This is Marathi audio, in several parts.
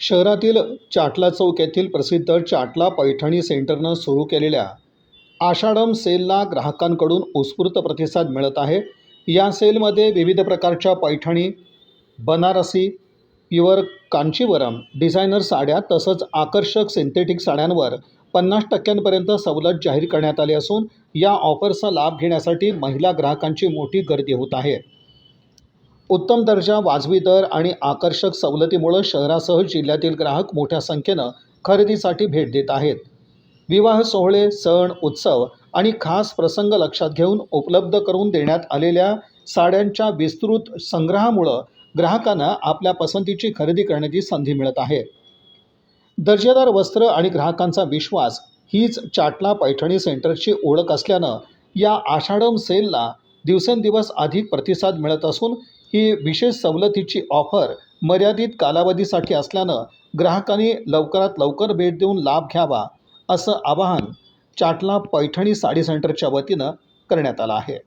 शहरातील चाटला चौक येथील प्रसिद्ध चाटला पैठणी सेंटरनं सुरू केलेल्या आषाढम सेलला ग्राहकांकडून उत्स्फूर्त प्रतिसाद मिळत आहे। या सेलमध्ये विविध प्रकारच्या पैठणी, बनारसी, प्युअर कांचीवरम, डिझायनर साड्या तसंच आकर्षक सिंथेटिक साड्यांवर 50% सवलत जाहीर करण्यात आली असून या ऑफरचा लाभ घेण्यासाठी महिला ग्राहकांची मोठी गर्दी होत आहे। उत्तम दर्जा, वाजवी दर आणि आकर्षक सवलतीमुळे शहरासह जिल्ह्यातील ग्राहक मोठ्या संख्येनं खरेदीसाठी भेट देत आहेत। विवाह सोहळे, सण, उत्सव आणि खास प्रसंग लक्षात घेऊन उपलब्ध करून देण्यात आलेल्या साड्यांच्या विस्तृत संग्रहामुळे ग्राहकांना आपल्या पसंतीची खरेदी करण्याची संधी मिळत आहे। दर्जेदार वस्त्र आणि ग्राहकांचा विश्वास हीच चाटला पैठणी सेंटरची ओळख असल्यानं या आषाढम सेलला दिवसेंदिवस अधिक प्रतिसाद मिळत असून ही विशेष सवलतीची ऑफर मर्यादित कालावधीसाठी असल्यानं ग्राहकांनी लवकरात लवकर भेट देऊन लाभ घ्यावा असं आवाहन चाटला पैठणी साडी सेंटरच्या वतीनं करण्यात आलं आहे।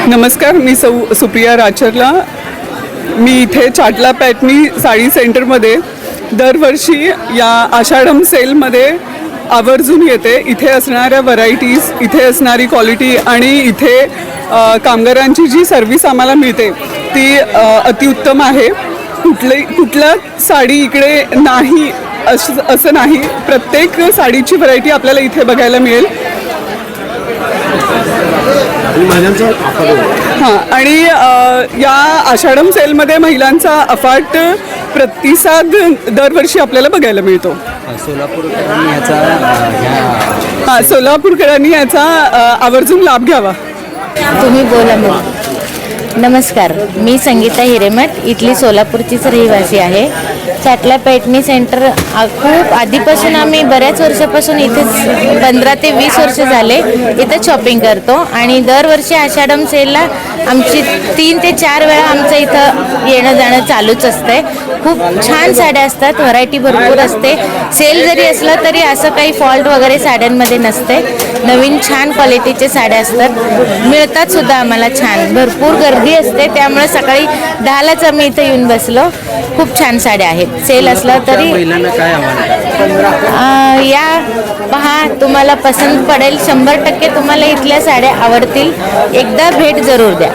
नमस्कार, मी सुप्रिया राचरला। मी इथे चाटला पैठणी साडी सेंटरमध्ये दरवर्षी या आषाढम सेलमध्ये आवर्जून येते। इथे असणाऱ्या व्हरायटीज, इथे असणारी क्वालिटी आणि इथे कामगारांची जी सर्व्हिस आम्हाला मिळते ती अतिउत्तम आहे। कुठला साडी इकडे नाही असं नाही, प्रत्येक साडीची व्हरायटी आपल्याला इथे बघायला मिळेल। हां, आणि या आषाढम सेलमध्ये महिलांचा अफाट प्रतिसाद दरवर्षी आपल्याला बघायला मिळतो। सोलापूरकरांनी याचा आवर्जून लाभ घ्यावा। तुम्ही बोला मग। नमस्कार, मी संगीता हिरेमठ, इथली सोलापूरचीच रहिवासी आहे। चाटला पैठणी सेंटर खूप आधीपासून आम्ही बऱ्याच वर्षापासून इथेच 15 ते 20 वर्ष झाले इथे शॉपिंग करतो आणि दरवर्षी आषाढम सेलला आमची 3 ते 4 वेळा आमचं इथं येणं जाणं चालूच असतंय। खूप छान साड्या असतात, व्हरायटी भरपूर असते। सेल जरी असलं तरी असं काही फॉल्ट वगैरे साड्यांमध्ये नसते। नवीन छान क्वालिटीचे साड्या असतात, मिळतात सुद्धा आम्हाला छान। भरपूर गर्दी असते, त्यामुळे सकाळी 10लाच आम्ही इथे येऊन बसलो। खूप छान साड्या आहेत, सेल असला तरी या पहा, तुम्हाला पसंत पडेल। 100% तुम्हाला इथल्या साड्या आवडतील, एकदा भेट जरूर द्या।